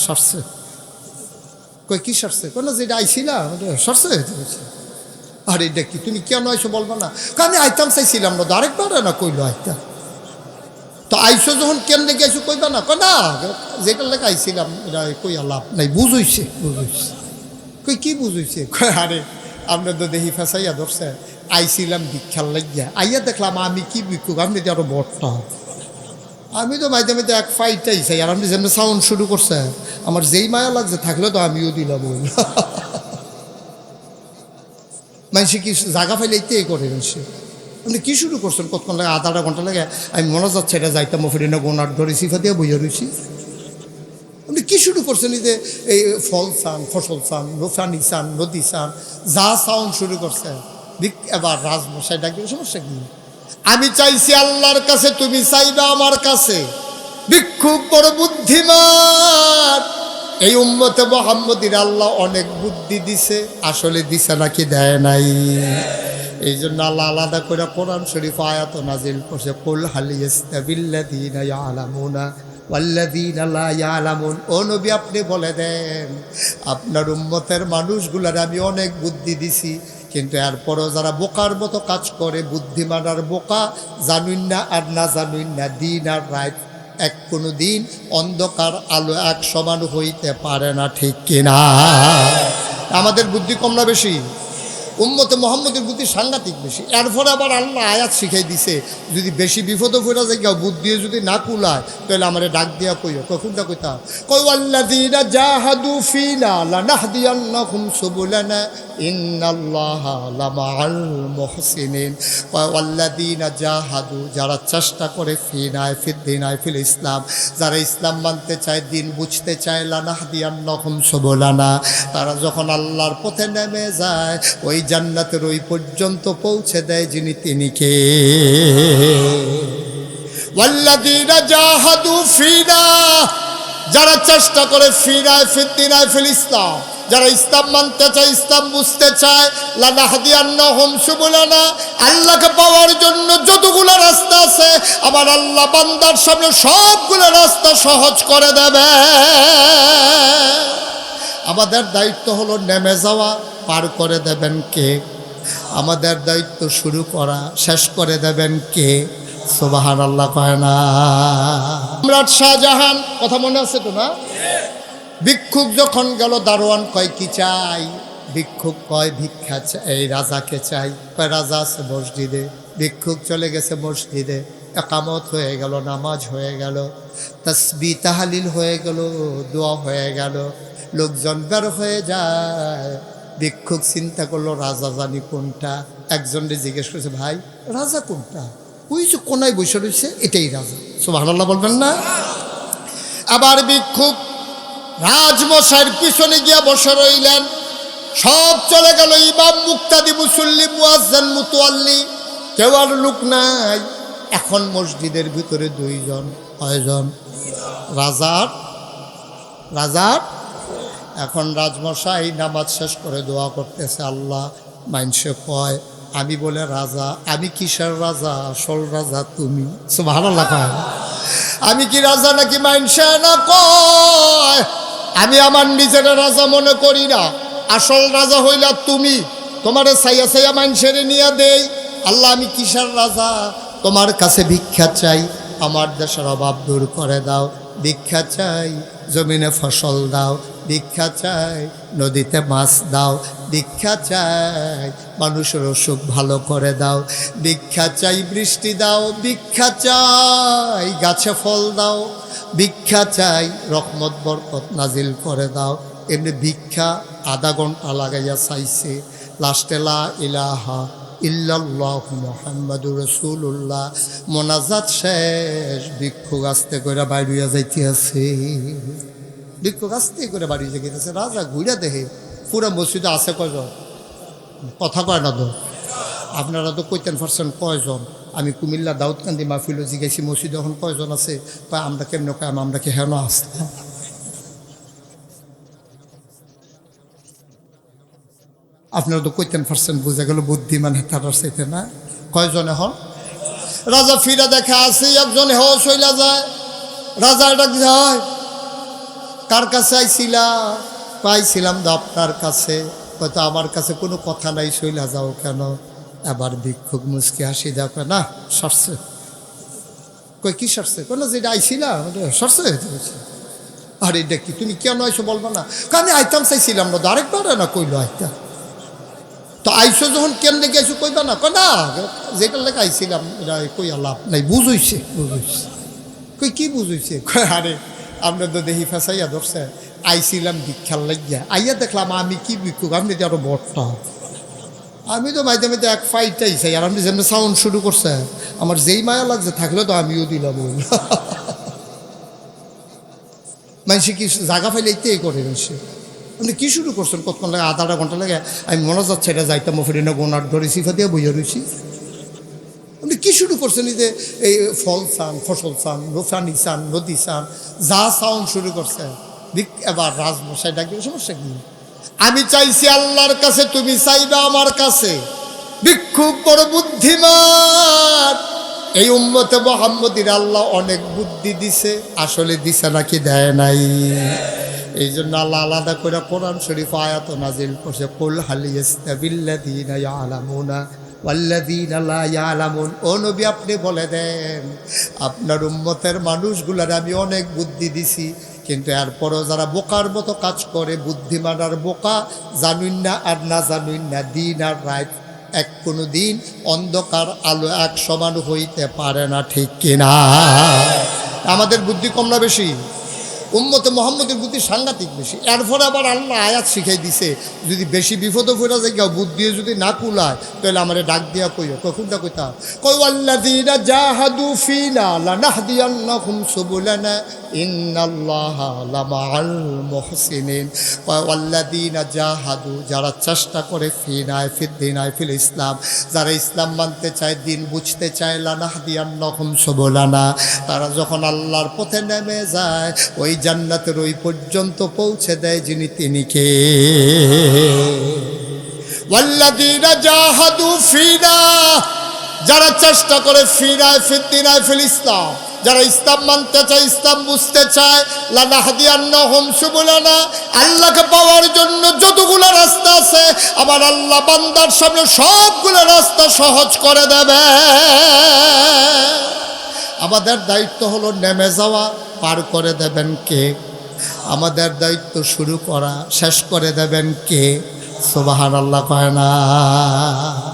সরছে। কই কি সরছে? কোনো যেটা আইছিলাম সরছে। আরে এটা কি, তুমি কেন আইসো বলবা না? আমি আইতাম চাইছিলাম না, আরেকবার না কইলো আইতাম। তো আইসো যখন কেন লেগে আইসো কইবা না? কয় না, যেটার লেগে আইছিলাম এটা কই লাভ নাই, বুঝইছে বুঝইছে। কই কি বুঝইছে? কয় আরে আমরা তো দেখি ফেসাইয়া ধরছে, আইছিলাম ভিক্ষার লাগিয়া, আইয়া দেখলাম আমি কি ভিক্ষুক, আপনি তো আরো বড়টা। আমি তো মাঝে মাঝে এক ফাইটাই চাই, আর আপনি যেমন সাউন্ড শুরু করছে, আমার যেই মায়া লাগছে থাকলে তো আমিও দিলাম। মানুষে কি জায়গা ফাইলে এইতেই করে মানুষে। আপনি কী শুরু করছেন? কতক্ষণ লাগে? আধা ঘন্টা লাগে। আমি মনে যাচ্ছে এটা যাইতাম ফিরে না, গোনার ধরে সিফা দিয়ে বইয়া রয়েছি। আপনি কী শুরু করছেন? এই যে এই ফল চান, ফসল চান, পানি চান, নদী চান, যা সাউন্ড শুরু করছে। এবার রাজমশাই ডাকি, সমস্যা কি? আমি চাইছি আল্লাহর কাছে, তুমি চাইবা আমার কাছে। ভিক্ষুক বড় বুদ্ধিমান। এই উম্মতে মুহাম্মদীর আল্লাহ অনেক বুদ্ধি দিছে, আসলে দিছে নাকি দেয় নাই? এই জন্য আল্লাহ আলাদা করে কোরআন শরীফ আয়াত নাজিল করছে, কুল হাল ইয়াস্তাবিল্লাযীনা ইয়ালামুনা ওয়াল্লাযীনা লা ইয়ালামুন। ও নবী, আপনি বলে দেন আপনার উম্মতের মানুষগুলার আমি অনেক বুদ্ধি দিছি, কিন্তু এরপরও যারা বোকার মতো কাজ করে, বুদ্ধিমান আর বোকা, জানুন না আর না জানুন না, দিন আর রাত এক, কোনো দিন অন্ধকার আলো এক সমান হইতে পারে না, ঠিক কিনা? আমাদের বুদ্ধি কম না বেশি? উম্মতে মুহাম্মদের বুদ্ধি সাংঘাতিক বেশি। এরপরে আবার আল্লাহ আয়াত শিখাই দিছে, যদি বেশি বিপদে পড়া যায় কেউ, বুদ্ধি যদি না কুলায়, তাহলে আমার ডাক দিয়া কইও। কখনটা কইতা কই, আল্লাযীনা জাহাদু ফিনা লানাহদিয়ান্নাহুম সুবুলানা ইন্নাল্লাহা লামাআল মুহসিনিন। কয় আল্লাযীনা জাহাদু, যারা চেষ্টা করে, ফিনায় ফিদ্দিনায় ফিল ইসলাম, যারা ইসলাম মানতে চায়, দিন বুঝতে চায়, লানাহদিয়ান্নাহুম সুবুলানা, তারা যখন আল্লাহর পথে নেমে যায়, ওই জান্নাতের ওই পর্যন্ত পৌঁছে দেয় যিনি, তিনি কে? ওয়াল্লাযীনা জাহাদু ফিনা, যারা চেষ্টা করে, ফিনায় ফিদ্দিনায় ফিল ইসলাম, যারা ইসলাম মানতে চায়, ইসলাম বুঝতে চায়, লানাহদিয়ান্নাহুম সুবুলানা, আল্লাহকে পাওয়ার জন্য যতগুলো রাস্তা আছে, আমার আল্লাহ বান্দার সামনে সবগুলো রাস্তা সহজ করে দেবে। আমাদের দায়িত্ব হলো নেমে যাওয়া, পার করে দেবেন কে? আমাদের দায়িত্ব শুরু করা, শেষ করে দেবেন কে? সুবহানাল্লাহ কয় না? সম্রাট শাহজাহান, কথা মনে আছে তো না? ভিক্ষুক যখন গেল, দারোয়ান কয় কি চাই? ভিক্ষুক কয় ভিক্ষা চাই, রাজাকে চাই। কয় রাজা আছে মসজিদে। ভিক্ষুক চলে গেছে মসজিদে, একামত হয়ে গেল, নামাজ হয়ে গেল, তাসবিহ তাহলিল হয়ে গেল, দোয়া হয়ে গেল, লোকজন বের হয়ে যায়। ভিক্ষুক চিন্তা করলো রাজা জানি কোনটা। একজনকে জিজ্ঞেস করছে, ভাই রাজা কোনটা? ওই যে কোনায় বসে রয়েছে, এটাই রাজা। সুবহানাল্লাহ বলবেন না? আবার ভিক্ষুক রাজমশাইয়ের পিছনে গিয়া বসে রইলেন। সব চলে গেল, ইমাম, মুক্তাদি, মুসল্লি, মুয়াজ্জিন, মুতাওয়াল্লি, কেউ আর লোক নাই। এখন মসজিদের ভিতরে দুইজন। কয়জন? রাজার। এখন রাজমশাই নামাজ শেষ করে দোয়া করতেছে, আল্লাহ, মাইনসে কয় আমি বলে রাজা, আমি কিসের রাজা? আসল রাজা তুমি। সুবহানাল্লাহ কয়। আমি কি রাজা নাকি মাইনসে না কয়? আমি আমার নিজের রাজা মনে করি না, আসল রাজা হইলা তুমি। তোমারে চাইয়া চাইয়া মাইনসেরে নিয়ে দেই। আল্লাহ, আমি কিসের রাজা? তোমার কাছে ভিক্ষা চাই, আমার দেশের অভাব দূর করে দাও। ভিক্ষা চাই, জমিনে ফসল দাও। ভিক্ষা চাই, নদীতে মাছ দাও। ভিক্ষা চাই, মানুষের অসুখ ভালো করে দাও। ভিক্ষা চাই, বৃষ্টি দাও। ভিক্ষা চাই, গাছে ফল দাও। ভিক্ষা চাই, রহমত বরকত নাজিল করে দাও। এমনি ভিক্ষা আধা ঘন্টা লাগাইয়া চাইছে। লাস্টে লা ইলাহা ইল্লাল্লাহু মুহাম্মাদুর রাসূলুল্লাহ মোনাজাত শেষ। ভিক্ষুক আস্তে করে বাইরিয়া যাইতে আছে। ভিক্ষুক আস্তে করে বাড়ি যেতেছে। রাজা ঘুরে দেখে পুরো মসজিদে আছে কয়জন? কথা কয় না তো? আপনারা তো কইতেন পারছেন কয়জন? আমি কুমিল্লা দাউদকান্দি মাহফিল জিজ্ঞাসি মসজিদে এখন কয়জন আছে? কয় আমরা কেমন কয়, আমরা কি হেন আসতাম? আপনারা তো কইতেন পারছেন, বোঝা গেল বুদ্ধিমান হেতার চাইতে না। কয়জন এখন? রাজা ফিরে দেখে আছে একজন, হেও চইলা যায়। রাজা ডাক যায়, কার কাছে আইছিলাম? পাইছিলাম তো আপনার কাছে। হয়তো আমার কাছে কোনো কথা নাই, শৈলা যাও কেন? আবার ভিক্ষুক মুচকি হাসি দেখো, না সরছে। কই কি সরছে? কেন যেটা আইছিলাম সরছে। আর এটা কি তুমি কেন আইসো বলবো না? আমি আইতাম চাইছিলাম না, আরেকবার না কইলো আইতাম তো আইসো যখন কেন লেগে আইসো কইবা না? না যেটার লেগে আইছিলাম এটা কই লাভ নাই, বুঝইছে বুঝইছে। কই কি বুঝইছে? আরে আমরা তো দেখি ফেসাইয়া ধরছে, আইছিলাম ভিক্ষার লাগিয়া, আইয়া দেখলাম আমি কি ভিক্ষুক, আপনি তো আরো বড়টা। আমি তো মাঝে মাঝে এক ফাইটাই চাই, আর আপনি যেমন সাউন্ড শুরু করছে আমার যেই মায়া লাগছে থাকলে তো আমিও দিলাম। মানুষ কি জায়গা ফাইলে এইতেই করে রয়েছে। আপনি কী শুরু করছেন? কতক্ষণ লাগে? আধা ঘন্টা লাগে। আমি মনে যাচ্ছে এটা যাইতাম ফিরে না, গোনার ধরে সিফা দিয়ে বইয়া রয়েছি। আপনি কী শুরু করছেন? এই যে এই ফল চান, ফসল চান, রোফানি চান, নদী চান, যা সাউন্ড শুরু করছে। এবার রাজমশাই ডাকবে, সমস্যা কি? আমি চাইছি আল্লাহর কাছে, তুমি চাইবা আমার কাছে। ভিক্ষুক বড় বুদ্ধিমান। এই উম্মতে মুহাম্মদীর আল্লাহ অনেক বুদ্ধি দিছে, আসলে দিছে নাকি দেয় নাই? এই জন্য আল্লাহ আলাদা করে কোরআন শরীফ আয়াত নাজিল করছে, কুল হাল ইয়াস্তাবিল্লাযীনা ইয়ালামুনা ওয়াল্লাযীনা লা ইয়ালামুন। ও নবী আপনি বলে দেন, আপনার উম্মতের মানুষগুলার আমি অনেক বুদ্ধি দিছি, কিন্তু এরপরও যারা বোকার মতো কাজ করে, বুদ্ধিমান আর বোকা, জানুন না আর না জানুন না, দিন আর রাত এক, কোনো দিন অন্ধকার আলো এক সমান হইতে পারে না, ঠিক কিনা? আমাদের বুদ্ধি কম না বেশি? উম্মতে মুহাম্মদের বুদ্ধি সাংঘাতিক বেশি। এরপরে আবার আল্লাহ আয়াত শিখাই দিছে, যদি বেশি বিপদে পড়া যায় কেউ বুদ্ধি যদি না কুলায় তাহলে আমার ডাক দিয়া কইও। কখনটা কইতা কই ওয়াল্লাযীনা জাহাদু ফিনা লানাহদিয়ান্নাহুম সুবুলানা ইন্নাল্লাহা লামাআল মুহসিনিন। ওয়াল্লাযীনা জাহাদু, যারা চেষ্টা করে, ফিনায় ফিদ্দিনায় ফিল ইসলাম, যারা ইসলাম মানতে চায়, দিন বুঝতে চায়, লানাহদিয়ান্নাহুম সুবুলানা, তারা যখন আল্লাহর পথে নেমে যায় ওই জান্নাতের ওই পর্যন্ত পৌঁছে দেয় যিনি, তিনি কে? ওয়াল্লাযীনা জাহাদু ফিনা, যারা চেষ্টা করে, ফিনায় ফিদ্দিনায় ফিল ইসলাম, যারা ইসলাম মানতে চায়, ইসলাম বুঝতে চায়, লানাহদিয়ান্নাহুম সুবুলানা, আল্লাহকে পাওয়ার জন্য যতগুলো রাস্তা আছে আমার আল্লাহ বান্দার সামনে সবগুলো রাস্তা সহজ করে দেবে। আমাদের দায়িত্ব হলো নেমে যাওয়া, পার করে দেবেন কে? আমাদের দায়িত্ব শুরু করা, শেষ করে দেবেন কে? সুবহানাল্লাহ কয় না?